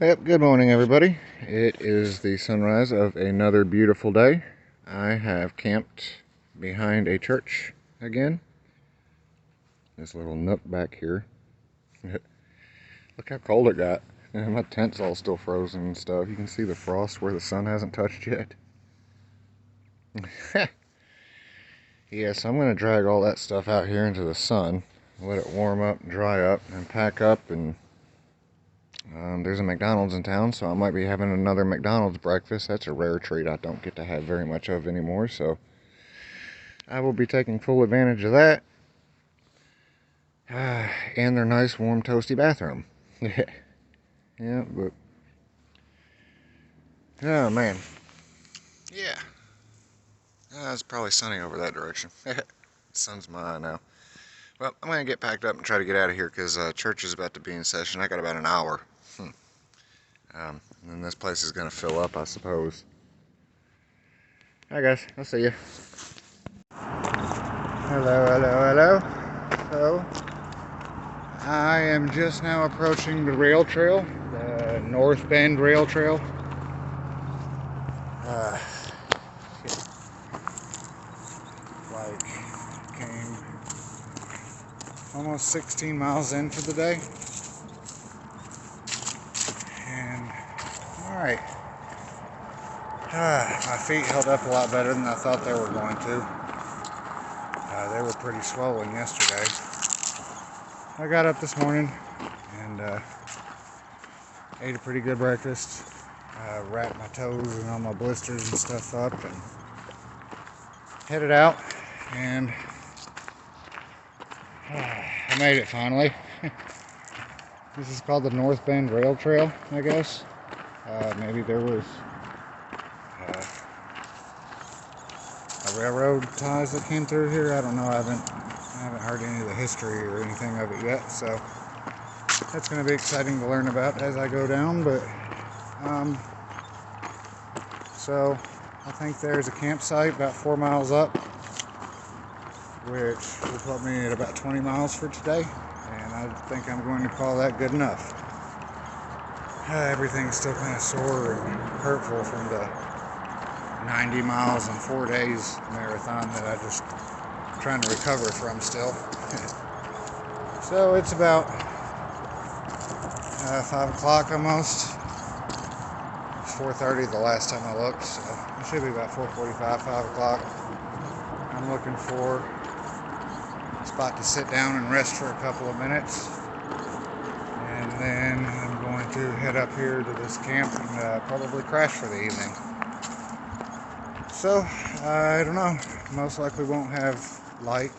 Yep, good morning everybody. It is the sunrise of another beautiful day. I have camped behind a church again. This little nook back here. Look how cold it got. And my tent's all still frozen and stuff. You can see the frost where the sun hasn't touched yet. Yeah, so I'm going to drag all that stuff out here into the sun. Let it warm up and dry up and pack up, and there's a McDonald's in town, so I might be having another McDonald's breakfast. That's a rare treat I don't get to have very much of anymore, so I will be taking full advantage of that. And their nice, warm, toasty bathroom. Yeah, but... oh, man. Yeah. It's probably sunny over that direction. The sun's mine now. Well, I'm going to get packed up and try to get out of here because church is about to be in session. I got about an hour. And then this place is going to fill up, I suppose. Hi guys, I'll see you. Hello. So, I am just now approaching the rail trail, the North Bend Rail Trail. Came almost 16 miles in for the day. And, alright. My feet held up a lot better than I thought they were going to. They were pretty swollen yesterday. I got up this morning and ate a pretty good breakfast. Wrapped my toes and all my blisters and stuff up and headed out, and I made it finally. This is called the North Bend Rail Trail, I guess. Maybe there was a railroad ties that came through here. I don't know. I haven't heard any of the history or anything of it yet, so that's going to be exciting to learn about as I go down. But so I think there's a campsite about 4 miles up, which will put me at about 20 miles for today, and I think I'm going to call that good enough. Everything's still kind of sore and hurtful from the 90 miles in 4 days marathon that I just trying to recover from still. So it's about 5 o'clock almost. It's 4:30 the last time I looked, so it should be about 4:45, 5 o'clock. I'm looking for a spot to sit down and rest for a couple of minutes, and then I'm going to head up here to this camp and probably crash for the evening. So, I don't know, most likely won't have light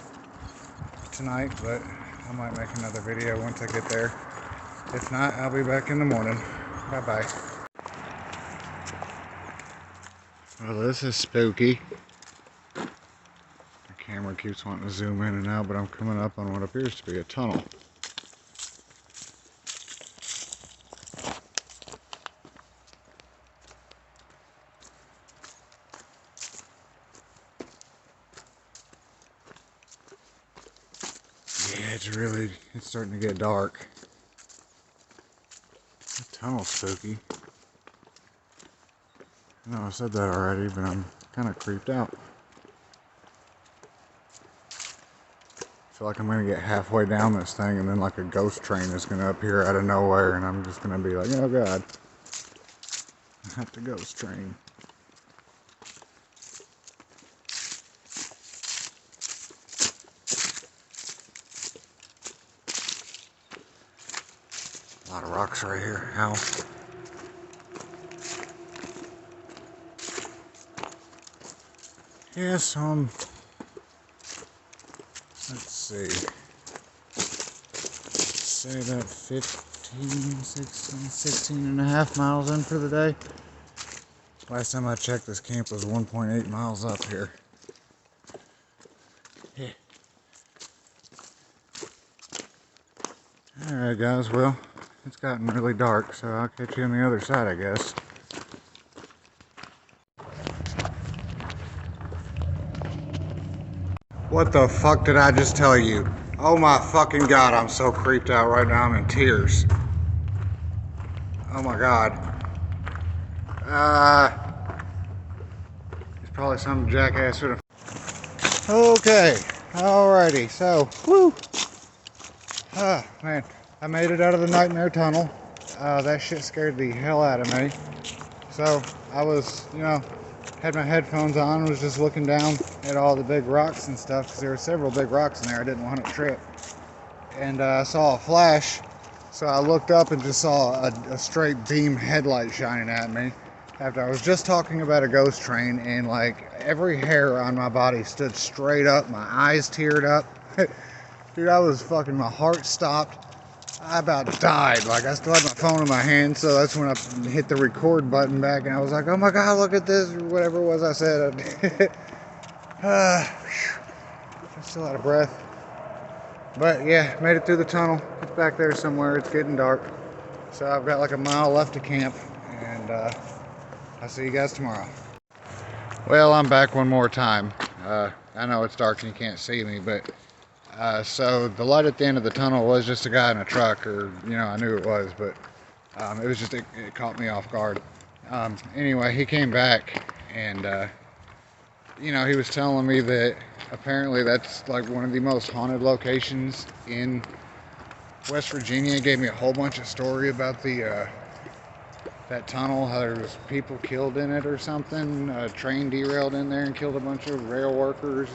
tonight, but I might make another video once I get there. If not, I'll be back in the morning. Bye-bye. Well, this is spooky. The camera keeps wanting to zoom in and out, but I'm coming up on what appears to be a tunnel. Yeah, it's starting to get dark. The tunnel's spooky. I know I said that already, but I'm kind of creeped out. I feel like I'm going to get halfway down this thing and then like a ghost train is going to appear out of nowhere and I'm just going to be like, oh god, not the ghost train. A lot of rocks right here. Ow. Yes, let's see. Say about 16 and a half miles in for the day. Last time I checked, this camp was 1.8 miles up here. Yeah. Alright guys, well, it's gotten really dark, so I'll catch you on the other side, I guess. What the fuck did I just tell you? Oh my fucking god, I'm so creeped out right now, I'm in tears. Oh my God. It's probably some jackass would have. Okay, alrighty, so, woo! Man, I made it out of the nightmare tunnel. That shit scared the hell out of me. So, I was, had my headphones on, was just looking down at all the big rocks and stuff, because there were several big rocks in there I didn't want to trip. And I saw a flash, so I looked up and just saw a straight beam headlight shining at me. After I was just talking about a ghost train, and like every hair on my body stood straight up, my eyes teared up. Dude, I was fucking, my heart stopped. I about died. Like, I still had my phone in my hand, so that's when I hit the record button back, and I was like, oh my God, look at this, or whatever it was I said. I'm still out of breath. But yeah, made it through the tunnel. It's back there somewhere. It's getting dark. So I've got like a mile left to camp, and I'll see you guys tomorrow. Well, I'm back one more time. I know it's dark and you can't see me, but so the light at the end of the tunnel was just a guy in a truck, or I knew it was, but it was just it caught me off guard. Anyway, he came back, and he was telling me that apparently that's like one of the most haunted locations in West Virginia. He gave me a whole bunch of story about the that tunnel, how there was people killed in it or something. A train derailed in there and killed a bunch of rail workers,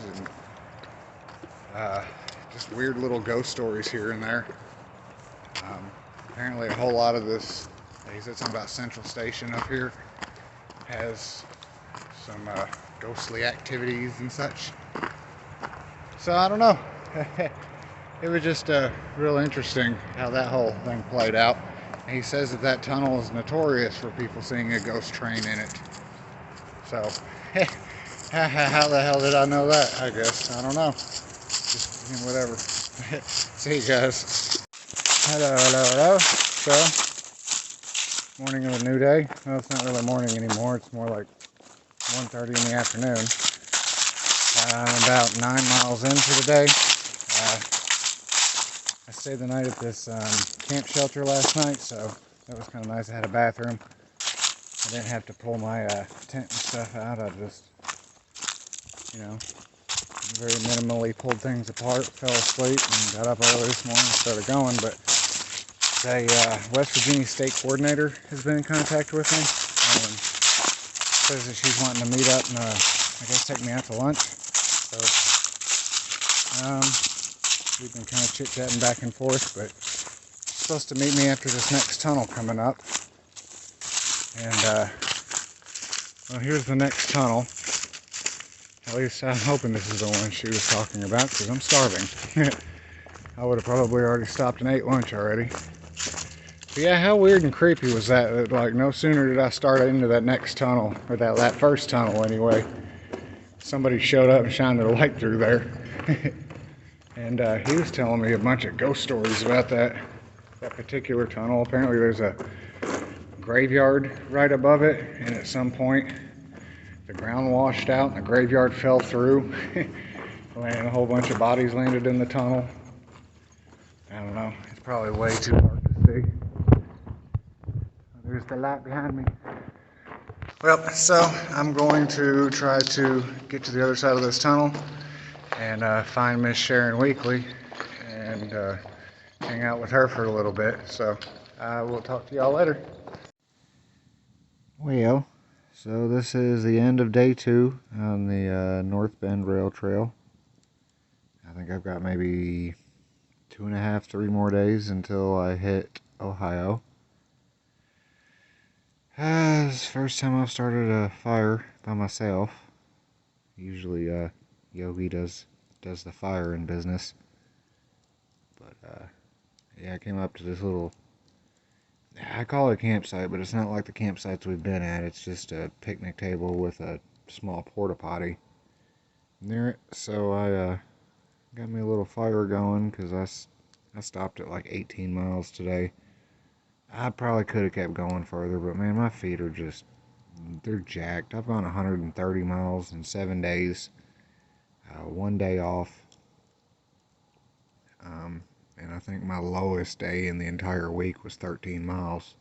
and just weird little ghost stories here and there. Apparently a whole lot of this, he said something about Central Station up here, has some ghostly activities and such. So I don't know. It was just real interesting how that whole thing played out. And he says that tunnel is notorious for people seeing a ghost train in it. So, how the hell did I know that? I guess. I don't know. Just, whatever. See you guys. Hello. So, morning of a new day. Well, it's not really morning anymore. It's more like 1:30 in the afternoon. I'm about 9 miles in for the day. I stayed the night at this camp shelter last night, so that was kind of nice. I had a bathroom. I didn't have to pull my tent and stuff out. I just, very minimally pulled things apart, fell asleep, and got up early this morning and started going. But the West Virginia state coordinator has been in contact with me, and says that she's wanting to meet up and I guess take me out to lunch. So we've been kind of chit-chatting back and forth, but she's supposed to meet me after this next tunnel coming up. And well, here's the next tunnel. At least I'm hoping this is the one she was talking about, because I'm starving. I would have probably already stopped and ate lunch already. But yeah, how weird and creepy was that? Like, no sooner did I start into that next tunnel, or that first tunnel anyway, somebody showed up and shined their light through there. And he was telling me a bunch of ghost stories about that particular tunnel. Apparently there's a graveyard right above it, and at some point the ground washed out and the graveyard fell through. And a whole bunch of bodies landed in the tunnel. I don't know, it's probably way too dark to see. There's the light behind me. Well, so I'm going to try to get to the other side of this tunnel and find Miss Sharon Weekly and hang out with her for a little bit. So we'll talk to y'all later. Well, so this is the end of day 2 on the North Bend Rail Trail. I think I've got maybe 2.5, 3 more days until I hit Ohio. It's the first time I've started a fire by myself. Usually Yogi does the firing business. But yeah, I came up to this little, I call it a campsite, but it's not like the campsites we've been at. It's just a picnic table with a small porta potty near it. So I got me a little fire going, because I stopped at like 18 miles today. I probably could have kept going further, but man, my feet are just, they're jacked. I've gone 130 miles in 7 days, 1 day off, and I think my lowest day in the entire week was 13 miles.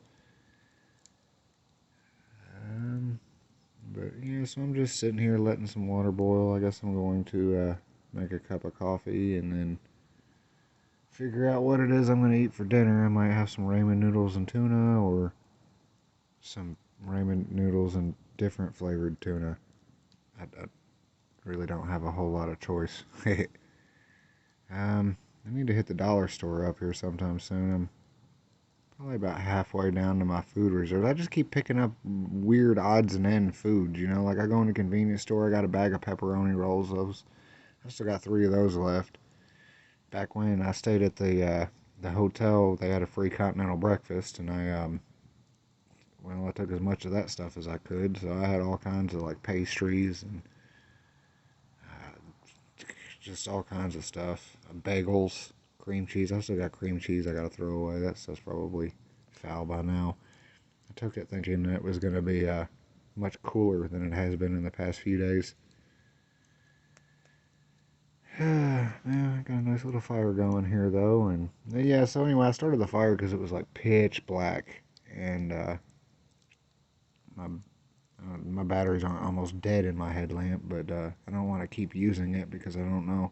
But yeah, so I'm just sitting here letting some water boil. I guess I'm going to make a cup of coffee and then figure out what it is I'm going to eat for dinner. I might have some ramen noodles and tuna, or some ramen noodles and different flavored tuna. I really don't have a whole lot of choice. I need to hit the dollar store up here sometime soon. I'm probably about halfway down to my food reserve. I just keep picking up weird odds and end foods, you know? Like I go in the convenience store, I got a bag of pepperoni rolls. I still got 3 of those left. Back when I stayed at the hotel, they had a free continental breakfast, and I took as much of that stuff as I could. So I had all kinds of like pastries and just all kinds of stuff. Bagels, cream cheese. I still got cream cheese I gotta throw away. That stuff's probably foul by now. I took it thinking it was gonna be much cooler than it has been in the past few days. Yeah, I got a nice little fire going here though, and yeah. So anyway, I started the fire because it was like pitch black, and my batteries aren't almost dead in my headlamp, but I don't want to keep using it because I don't know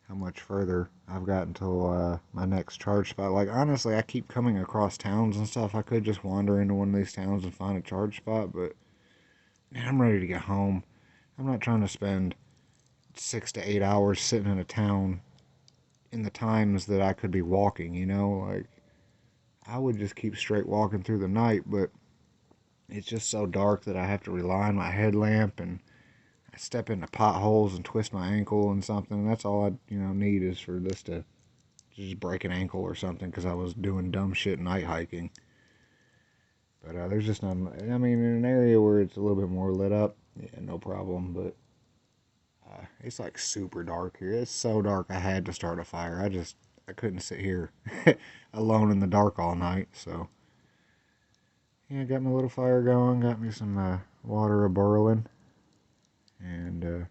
how much further I've got until my next charge spot. Like honestly, I keep coming across towns and stuff. I could just wander into one of these towns and find a charge spot, but man, I'm ready to get home. I'm not trying to spend 6 to 8 hours sitting in a town in the times that I could be walking, you know? Like, I would just keep straight walking through the night, but it's just so dark that I have to rely on my headlamp, and I step into potholes and twist my ankle and something. That's all I, need is for this to just break an ankle or something because I was doing dumb shit night hiking. But there's just not, I mean, in an area where it's a little bit more lit up, yeah, no problem, but it's like super dark here. It's so dark I had to start a fire. I couldn't sit here alone in the dark all night, so yeah, got my little fire going, got me some water a-boiling, and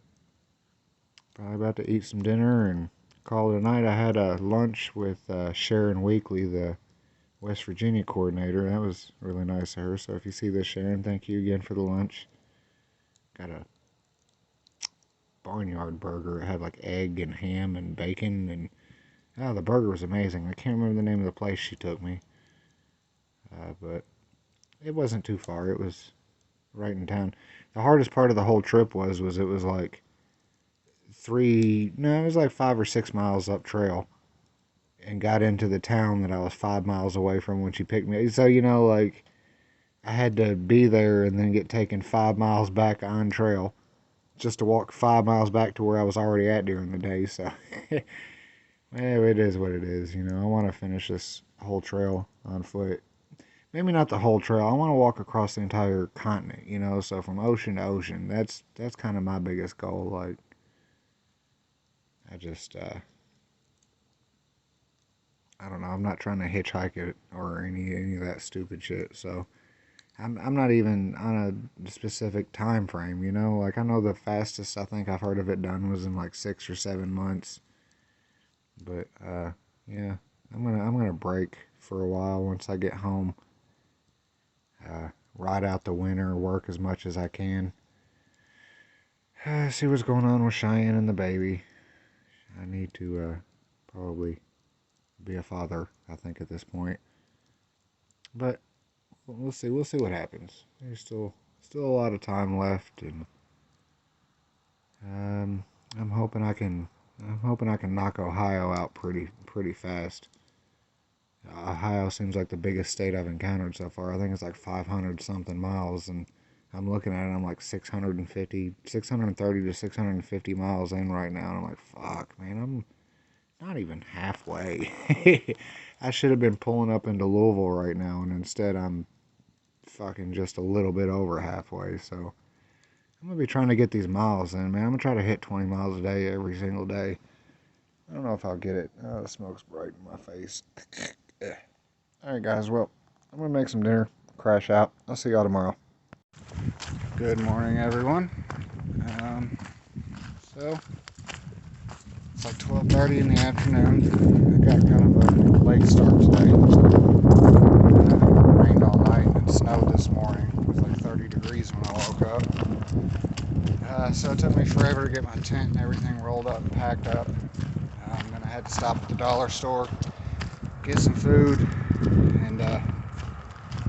probably about to eat some dinner and call it a night. I had a lunch with Sharon Weekly, the West Virginia coordinator. That was really nice of her, so if you see this, Sharon, thank you again for the lunch. Got a barnyard burger. It had like egg and ham and bacon, and the burger was amazing. I can't remember the name of the place she took me, but it wasn't too far. It was right in town. The hardest part of the whole trip was it was like it was like 5 or 6 miles up trail, and got into the town that I was 5 miles away from when she picked me. So like I had to be there and then get taken 5 miles back on trail just to walk 5 miles back to where I was already at during the day. So well, it is what it is. I want to finish this whole trail on foot. Maybe not the whole trail. I want to walk across the entire continent, so from ocean to ocean. That's kind of my biggest goal. Like, I don't know. I'm not trying to hitchhike it or any of that stupid shit. So I'm not even on a specific time frame, Like, I know the fastest I think I've heard of it done was in like 6 or 7 months. But yeah, I'm gonna break for a while once I get home. Ride out the winter, work as much as I can. See what's going on with Cheyenne and the baby. I need to probably be a father, I think, at this point. But we'll see. We'll see what happens. There's still a lot of time left, and I'm hoping I can knock Ohio out pretty fast. Ohio seems like the biggest state I've encountered so far. I think it's like 500 something miles, and I'm looking at it, I'm like 630 to 650 miles in right now, and I'm like, fuck, man, I'm not even halfway. I should have been pulling up into Louisville right now, and instead I'm fucking just a little bit over halfway, so I'm going to be trying to get these miles in, man. I'm going to try to hit 20 miles a day every single day. I don't know if I'll get it. Oh, the smoke's bright in my face. Alright guys, well, I'm going to make some dinner, crash out. I'll see y'all tomorrow. Good morning, everyone. So, it's like 12:30 in the afternoon. I got kind of a late start today. Rained all night and it snowed this morning. It was like 30 degrees when I woke truck. So it took me forever to get my tent and everything rolled up and packed up. Then I had to stop at the dollar store, get some food, and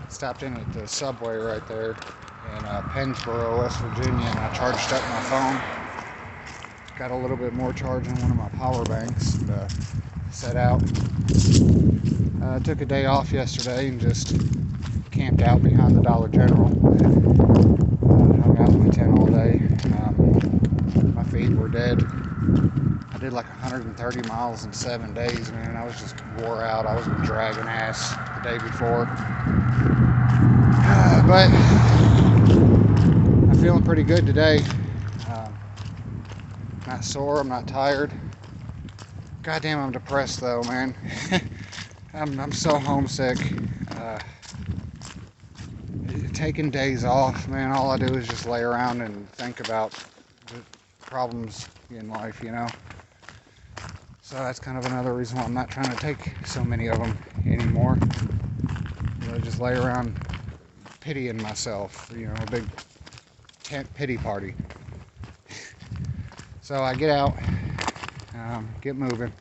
stopped in at the Subway right there in Pennsboro, West Virginia, and I charged up my phone. Got a little bit more charge on one of my power banks, and set out. Took a day off yesterday and just camped out behind the Dollar General. Hung out in my tent all day. My feet were dead. I did like 130 miles in 7 days, man. I was just wore out. I was dragging ass the day before. But I'm feeling pretty good today. Not sore, I'm not tired. Goddamn, I'm depressed though, man. I'm so homesick. Taking days off, man, all I do is just lay around and think about the problems in life, you know. So that's kind of another reason why I'm not trying to take so many of them anymore. You know, just lay around pitying myself, you know, a big tent pity party. So I get out, get moving.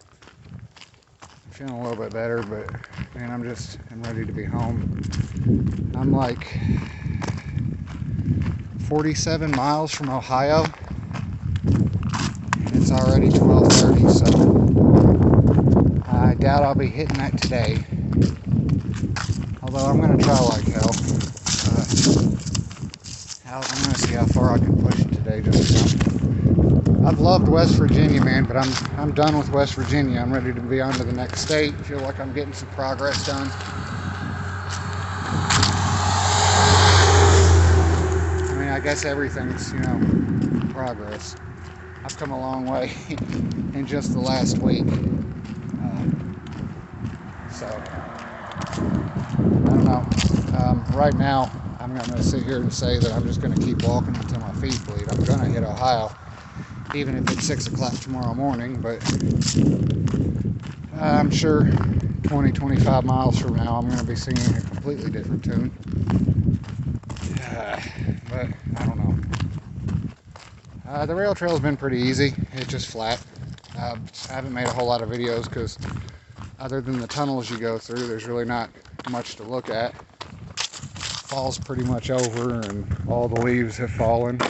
I'm feeling a little bit better, but man, I'm ready to be home. I'm like 47 miles from Ohio, and it's already 12:30, so I doubt I'll be hitting that today. Although I'm gonna try like hell. I'm gonna see how far I can push it today. I've loved West Virginia, man, but I'm done with West Virginia. I'm ready to be on to the next state. Feel like I'm getting some progress done. I mean, I guess everything's, you know, progress. I've come a long way in just the last week. So, I don't know. Right now, I'm going to sit here and say that I'm just going to keep walking until my feet bleed. I'm going to hit Ohio, even if it's 6 o'clock tomorrow morning, but I'm sure 20-25 miles from now, I'm going to be singing a completely different tune. But I don't know. The rail trail's been pretty easy. It's just flat. I haven't made a whole lot of videos because other than the tunnels you go through, there's really not much to look at. Fall's pretty much over and all the leaves have fallen.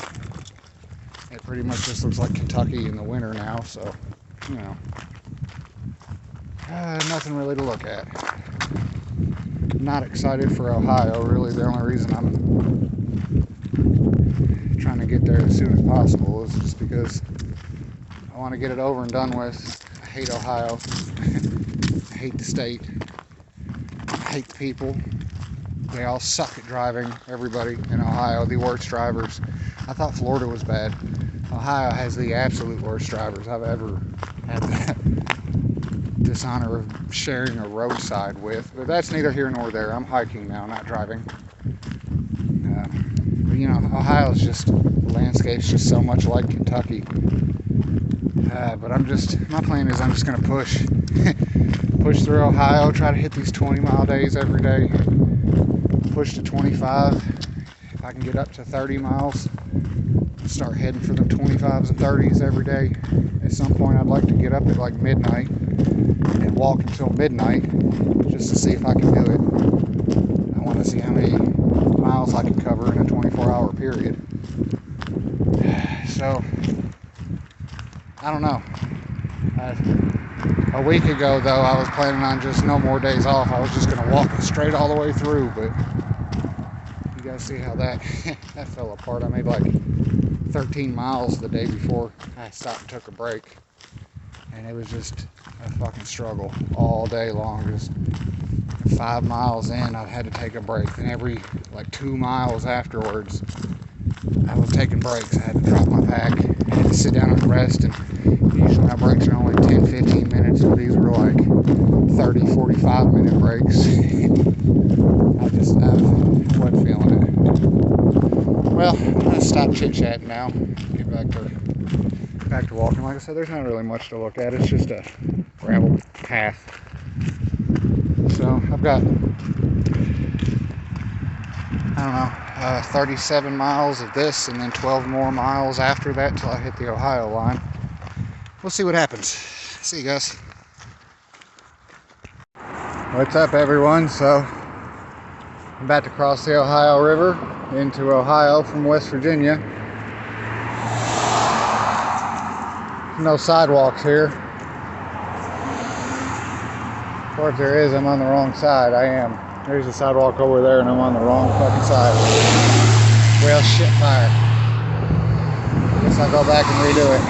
It pretty much just looks like Kentucky in the winter now, so, you know, nothing really to look at. I'm not excited for Ohio, really. The only reason I'm trying to get there as soon as possible is just because I want to get it over and done with. I hate Ohio. I hate the state. I hate the people. They all suck at driving, everybody in Ohio, the worst drivers. I thought Florida was bad. Ohio has the absolute worst drivers I've ever had the dishonor of sharing a roadside with. But that's neither here nor there. I'm hiking now, not driving. But you know, Ohio's just, the landscape's just so much like Kentucky. But my plan is I'm just going to push through Ohio, try to hit these 20-mile days every day. Push to 25. If I can get up to 30 miles, start heading for them 25s and 30s every day. At some point, I'd like to get up at like midnight and walk until midnight just to see if I can do it. I want to see how many miles I can cover in a 24-hour period. So, I don't know. A week ago, though, I was planning on just no more days off. I was just going to walk it straight all the way through, but you guys see how that fell apart. I made like 13 miles the day before I stopped and took a break, and it was just a fucking struggle all day long. Just 5 miles in, I had to take a break, and every like 2 miles afterwards, I was taking breaks. I had to drop my pack, I had to sit down and rest, and usually my breaks are only 10-15 minutes, but these were like 30-45 minute breaks. I wasn't feeling it. Well, I'm gonna stop chit-chatting now, get back to walking. Like I said, there's not really much to look at. It's just a gravel path. So I've got, I don't know, 37 miles of this and then 12 more miles after that till I hit the Ohio line. We'll see what happens. See you guys. What's up, everyone? So I'm about to cross the Ohio River into Ohio from West Virginia. No sidewalks here. Or if there is, I'm on the wrong side. I am. There's a sidewalk over there and I'm on the wrong fucking side. Well, shit fire. Guess I'll go back and redo it.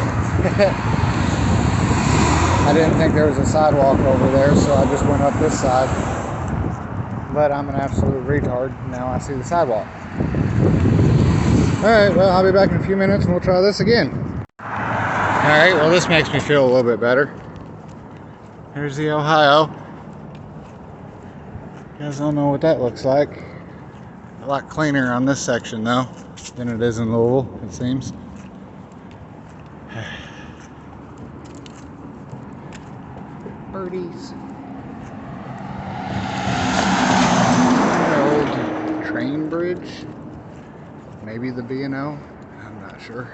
I didn't think there was a sidewalk over there, so I just went up this side. But I'm an absolute retard. Now I see the sidewalk. Alright, well, I'll be back in a few minutes and we'll try this again. Alright, well, this makes me feel a little bit better. Here's the Ohio. You guys don't know what that looks like. A lot cleaner on this section, though, than it is in Louisville, it seems. Birdies. Old train bridge. Maybe the B&O. I'm not sure.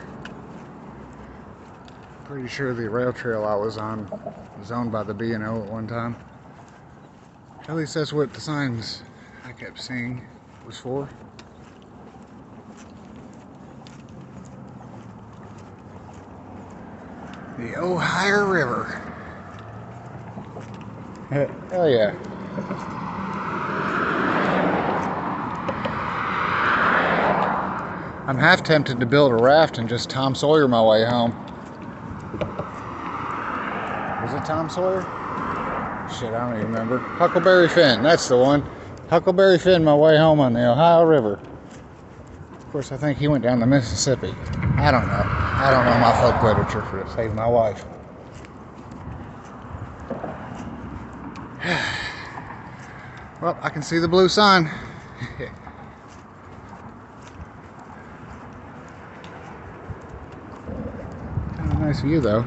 Pretty sure the rail trail I was on was owned by the B&O at one time. At least that's what the signs I kept seeing was for. The Ohio River. Hell yeah. I'm half tempted to build a raft and just Tom Sawyer my way home. Was it Tom Sawyer? Shit, I don't even remember. Huckleberry Finn, that's the one. Huckleberry Finn my way home on the Ohio River. Of course, I think he went down the Mississippi. I don't know. I don't know my folk literature for to save my wife. Well, I can see the blue sign. Kind of a nice view, though.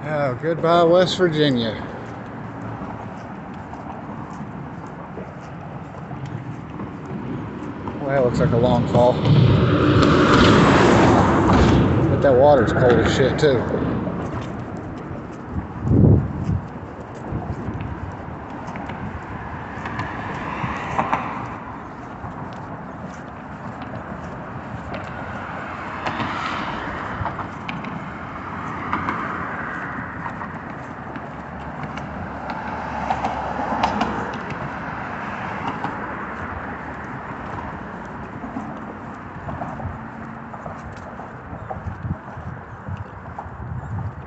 Oh, goodbye, West Virginia. Well, that looks like a long fall. But that water's cold as shit, too.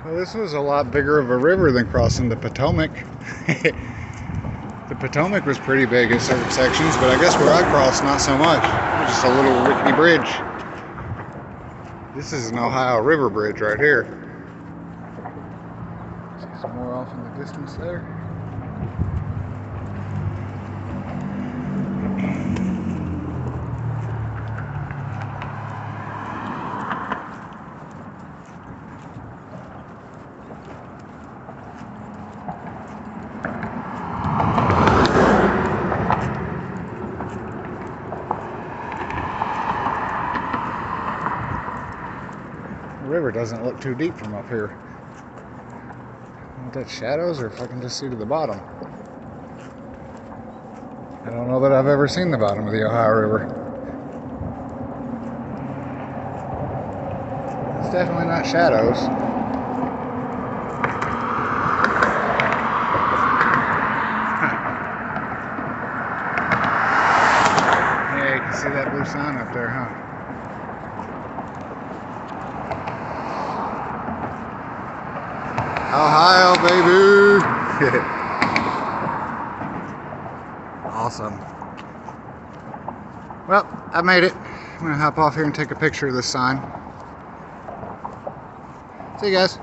Well, this was a lot bigger of a river than crossing the Potomac. The Potomac was pretty big in certain sections, but I guess where I crossed, not so much. Just a little rickety bridge. This is an Ohio River bridge right here. See some more off in the distance there. The river doesn't look too deep from up here. Is that shadows, or if I can just see to the bottom? I don't know that I've ever seen the bottom of the Ohio River. It's definitely not shadows. Yeah, you can see that blue sign up there, huh? Ohio, baby! Awesome. Well, I made it. I'm gonna hop off here and take a picture of this sign. See you guys.